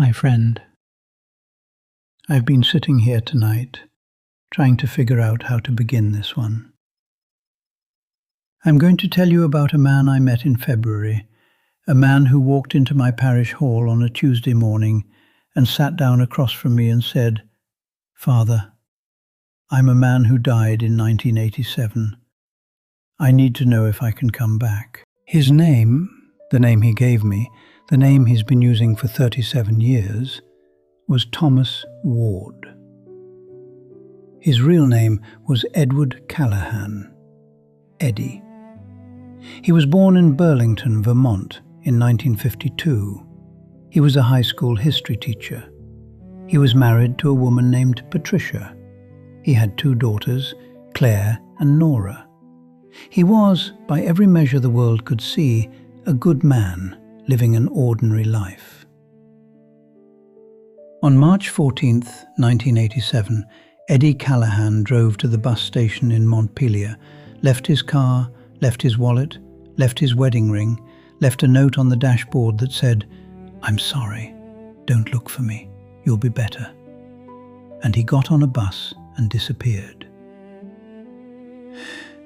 My friend, I've been sitting here tonight, trying to figure out how to begin this one. I'm going to tell you about a man I met in February, a man who walked into my parish hall on a Tuesday morning and sat down across from me and said, "Father, I'm a man who died in 1987. I need to know if I can come back." His name, the name he gave me, the name he's been using for 37 years, was Thomas Ward. His real name was Edward Callahan, Eddie. He was born in Burlington, Vermont in 1952. He was a high school history teacher. He was married to a woman named Patricia. He had 2 daughters, Claire and Nora. He was, by every measure the world could see, a good man living an ordinary life. On March 14th, 1987, Eddie Callahan drove to the bus station in Montpelier, left his car, left his wallet, left his wedding ring, left a note on the dashboard that said, "I'm sorry, don't look for me, you'll be better." And he got on a bus and disappeared.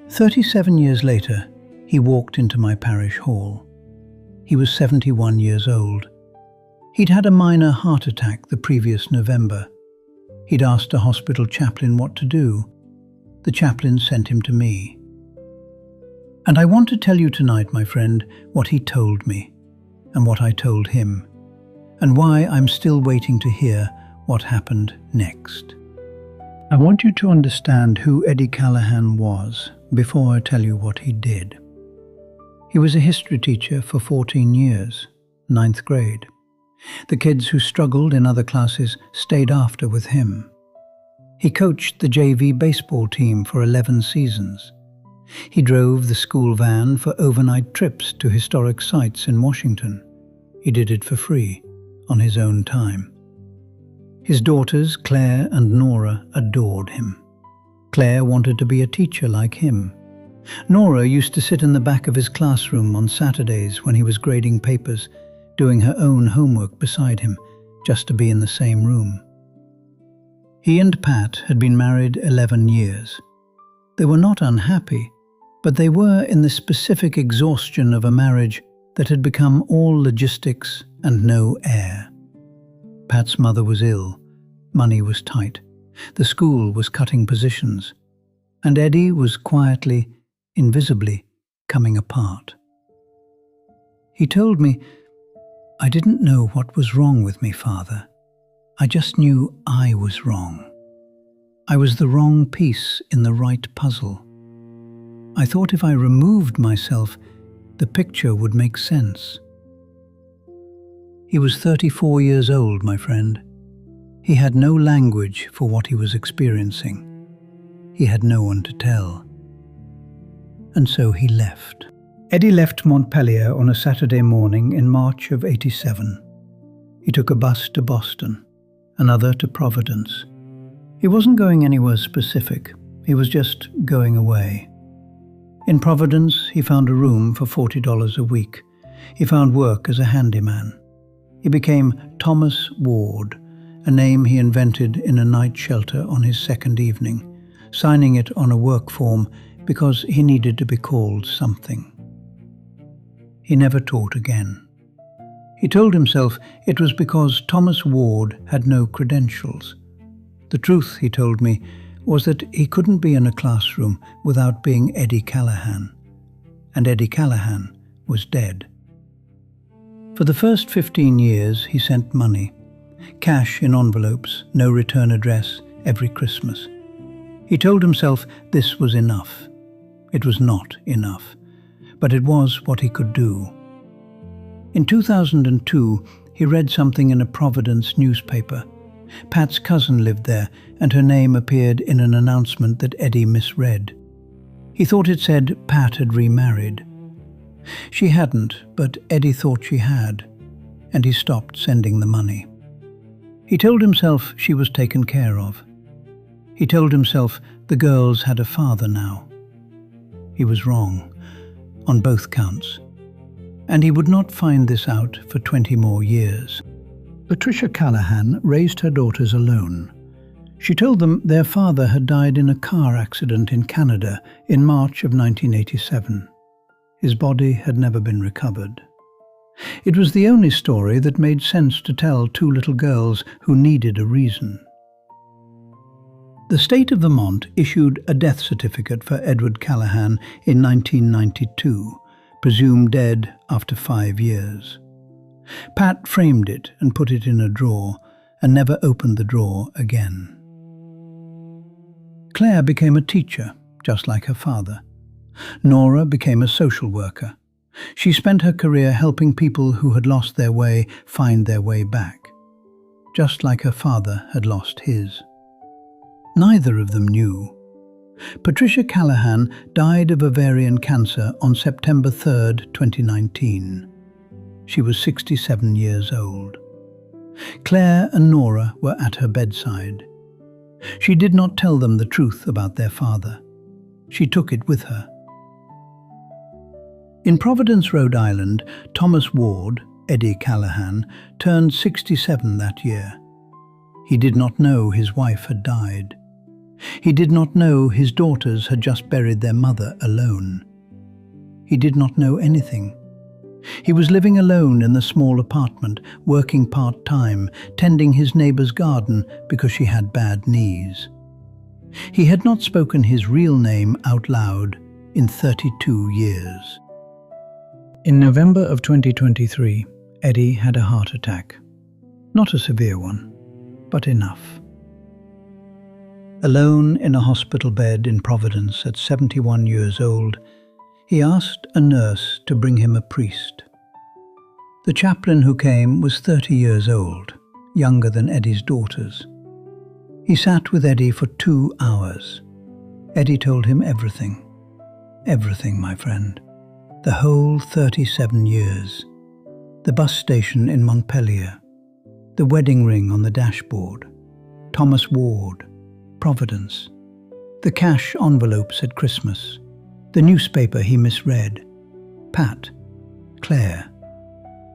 37 years later, he walked into my parish hall. He was 71 years old. He'd had a minor heart attack the previous November. He'd asked a hospital chaplain what to do. The chaplain sent him to me. And I want to tell you tonight, my friend, what he told me, and what I told him, and why I'm still waiting to hear what happened next. I want you to understand who Eddie Callahan was before I tell you what he did. He was a history teacher for 14 years, 9th grade. The kids who struggled in other classes stayed after with him. He coached the JV baseball team for 11 seasons. He drove the school van for overnight trips to historic sites in Washington. He did it for free, on his own time. His daughters, Claire and Nora, adored him. Claire wanted to be a teacher like him. Nora used to sit in the back of his classroom on Saturdays when he was grading papers, doing her own homework beside him, just to be in the same room. He and Pat had been married 11 years. They were not unhappy, but they were in the specific exhaustion of a marriage that had become all logistics and no air. Pat's mother was ill, money was tight, the school was cutting positions, and Eddie was quietly, invisibly coming apart. He told me, "I didn't know what was wrong with me, Father. I just knew I was wrong. I was the wrong piece in the right puzzle. I thought if I removed myself, the picture would make sense." He was 34 years old, my friend. He had no language for what he was experiencing. He had no one to tell. And so he left. Eddie left Montpelier on a Saturday morning in March of '87. He took a bus to Boston, another to Providence. He wasn't going anywhere specific. He was just going away. In Providence, he found a room for $40 a week. He found work as a handyman. He became Thomas Ward, a name he invented in a night shelter on his second evening, signing it on a work form because he needed to be called something. He never taught again. He told himself it was because Thomas Ward had no credentials. The truth, he told me, was that he couldn't be in a classroom without being Eddie Callahan, and Eddie Callahan was dead. For the first 15 years, he sent money, cash in envelopes, no return address, every Christmas. He told himself this was enough. It was not enough, but it was what he could do. In 2002, he read something in a Providence newspaper. Pat's cousin lived there, and her name appeared in an announcement that Eddie misread. He thought it said Pat had remarried. She hadn't, but Eddie thought she had, and he stopped sending the money. He told himself she was taken care of. He told himself the girls had a father now. He was wrong, on both counts, and he would not find this out for 20 more years. Patricia Callahan raised her daughters alone. She told them their father had died in a car accident in Canada in March of 1987. His body had never been recovered. It was the only story that made sense to tell two little girls who needed a reason. The state of Vermont issued a death certificate for Edward Callahan in 1992, presumed dead after 5 years. Pat framed it and put it in a drawer and never opened the drawer again. Claire became a teacher, just like her father. Nora became a social worker. She spent her career helping people who had lost their way find their way back, just like her father had lost his. Neither of them knew. Patricia Callahan died of ovarian cancer on September 3, 2019. She was 67 years old. Claire and Nora were at her bedside. She did not tell them the truth about their father. She took it with her. In Providence, Rhode Island, Thomas Ward, Eddie Callahan, turned 67 that year. He did not know his wife had died. He did not know his daughters had just buried their mother alone. He did not know anything. He was living alone in the small apartment, working part-time, tending his neighbor's garden because she had bad knees. He had not spoken his real name out loud in 32 years. In November of 2023, Eddie had a heart attack. Not a severe one, but enough. Alone in a hospital bed in Providence at 71 years old, he asked a nurse to bring him a priest. The chaplain who came was 30 years old, younger than Eddie's daughters. He sat with Eddie for 2 hours. Eddie told him everything. Everything, my friend. The whole 37 years. The bus station in Montpelier. The wedding ring on the dashboard. Thomas Ward. Providence. The cash envelopes at Christmas. The newspaper he misread. Pat. Claire.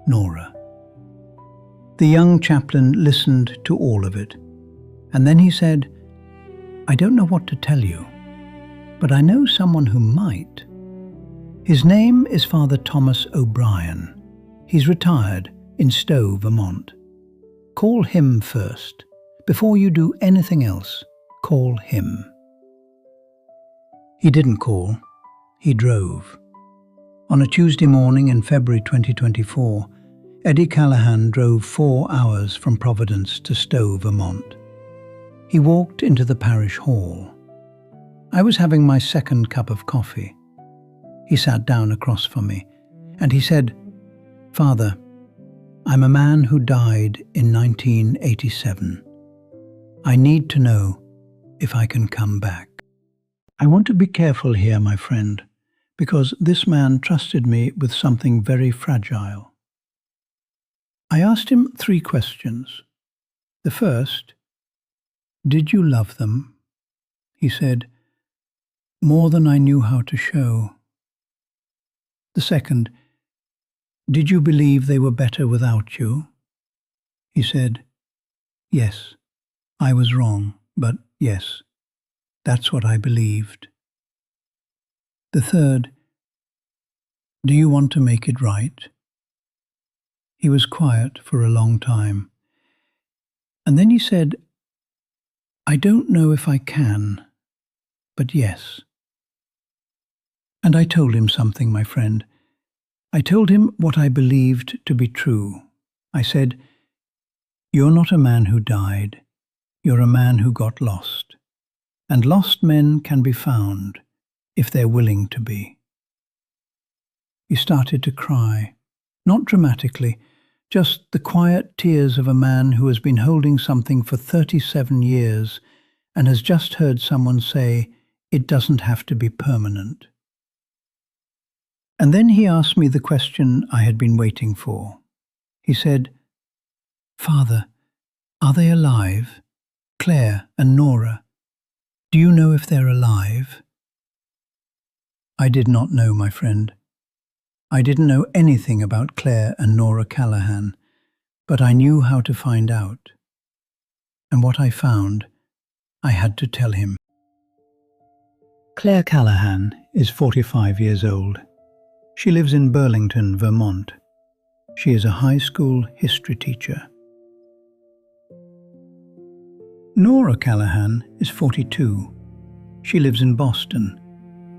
Nora. The young chaplain listened to all of it, and then he said, "I don't know what to tell you, but I know someone who might. His name is Father Thomas O'Brien. He's retired in Stowe, Vermont. Call him first. Before you do anything else, call him." He didn't call. He drove. On a Tuesday morning in February 2024, Eddie Callahan drove 4 hours from Providence to Stowe, Vermont. He walked into the parish hall. I was having my second cup of coffee. He sat down across from me, and he said, "Father, I'm a man who died in 1987. I need to know if I can come back." I want to be careful here, my friend, because this man trusted me with something very fragile. I asked him 3 questions. The first, "Did you love them?" He said, "More than I knew how to show." The second, "Did you believe they were better without you?" He said, "Yes, I was wrong, but yes, that's what I believed." The third, "Do you want to make it right?" He was quiet for a long time, and then he said, "I don't know if I can, but yes." And I told him something, my friend. I told him what I believed to be true. I said, "You're not a man who died. You're a man who got lost. And lost men can be found if they're willing to be." He started to cry, not dramatically, just the quiet tears of a man who has been holding something for 37 years and has just heard someone say, "It doesn't have to be permanent." And then he asked me the question I had been waiting for. He said, "Father, are they alive? Claire and Nora. Do you know if they're alive?" I did not know, my friend. I didn't know anything about Claire and Nora Callahan, But I knew how to find out. And what I found, I had to tell him. Claire Callahan is 45 years old. She lives in Burlington, Vermont. She is a high school history teacher. Nora Callahan is 42. She lives in Boston.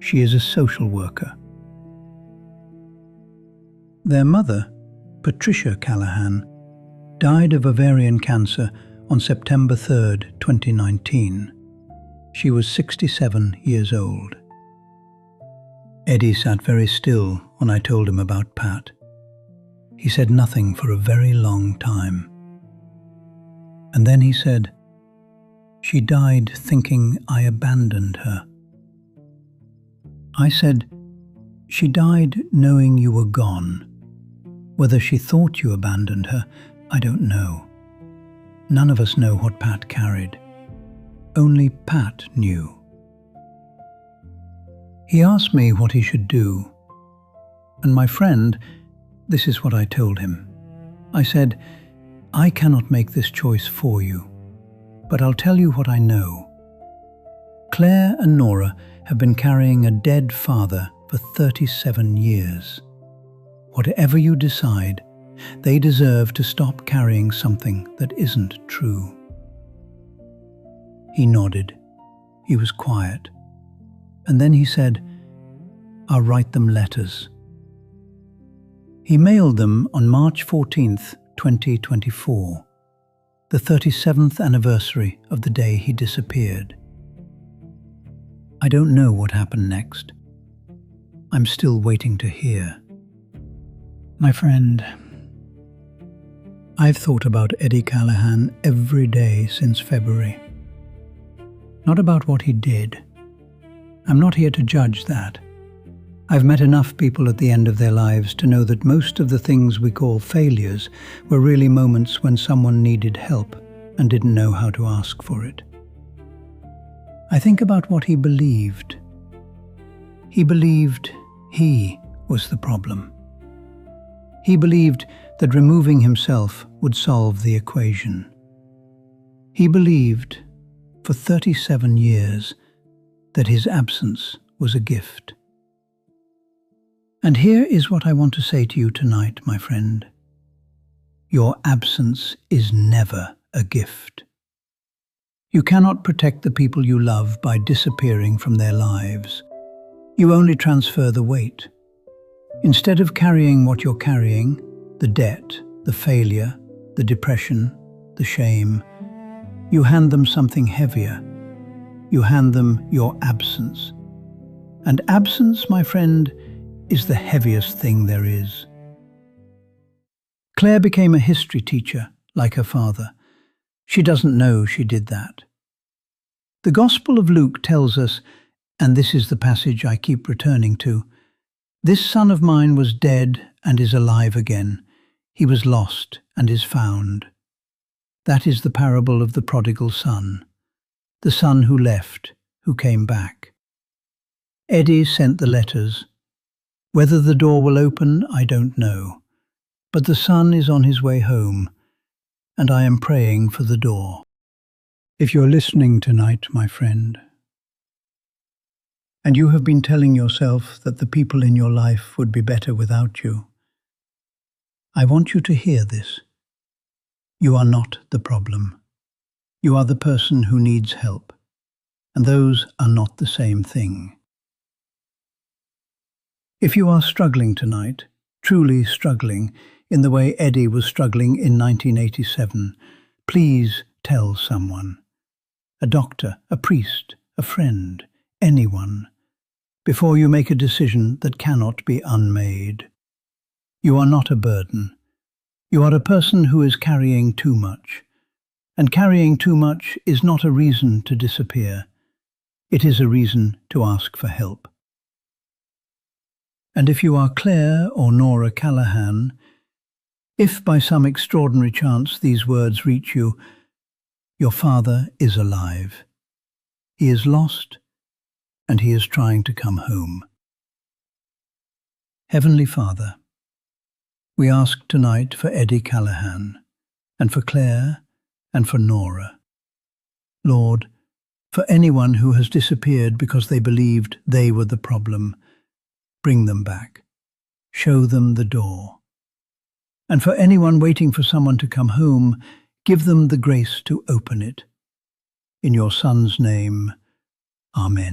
She is a social worker. Their mother, Patricia Callahan, died of ovarian cancer on September 3, 2019. She was 67 years old. Eddie sat very still when I told him about Pat. He said nothing for a very long time. And then he said, "She died thinking I abandoned her." I said, "She died knowing you were gone. Whether she thought you abandoned her, I don't know. None of us know what Pat carried. Only Pat knew." He asked me what he should do. And my friend, this is what I told him. I said, "I cannot make this choice for you, but I'll tell you what I know. Claire and Nora have been carrying a dead father for 37 years. Whatever you decide, they deserve to stop carrying something that isn't true." He nodded. He was quiet. And then he said, "I'll write them letters." He mailed them on March 14th, 2024, the 37th anniversary of the day he disappeared. I don't know what happened next. I'm still waiting to hear. My friend, I've thought about Eddie Callahan every day since February. Not about what he did. I'm not here to judge that. I've met enough people at the end of their lives to know that most of the things we call failures were really moments when someone needed help and didn't know how to ask for it. I think about what he believed. He believed he was the problem. He believed that removing himself would solve the equation. He believed, for 37 years, that his absence was a gift. And here is what I want to say to you tonight, my friend. Your absence is never a gift. You cannot protect the people you love by disappearing from their lives. You only transfer the weight. Instead of carrying what you're carrying, the debt, the failure, the depression, the shame, you hand them something heavier. You hand them your absence. And absence, my friend, is the heaviest thing there is. Claire became a history teacher, like her father. She doesn't know she did that. The Gospel of Luke tells us, and this is the passage I keep returning to, "This son of mine was dead and is alive again. He was lost and is found." That is the parable of the prodigal son, the son who left, who came back. Eddie sent the letters. Whether the door will open, I don't know. But the son is on his way home, and I am praying for the door. If you're listening tonight, my friend, and you have been telling yourself that the people in your life would be better without you, I want you to hear this. You are not the problem. You are the person who needs help, and those are not the same thing. If you are struggling tonight, truly struggling, in the way Eddie was struggling in 1987, please tell someone. A doctor, a priest, a friend, anyone, before you make a decision that cannot be unmade. You are not a burden. You are a person who is carrying too much. And carrying too much is not a reason to disappear. It is a reason to ask for help. And if you are Claire or Nora Callahan, if by some extraordinary chance these words reach you, your father is alive. He is lost, and he is trying to come home. Heavenly Father, we ask tonight for Eddie Callahan. and for Claire, and for Nora. Lord, for anyone who has disappeared because they believed they were the problem, bring them back. Show them the door. And for anyone waiting for someone to come home, give them the grace to open it. In your Son's name, Amen.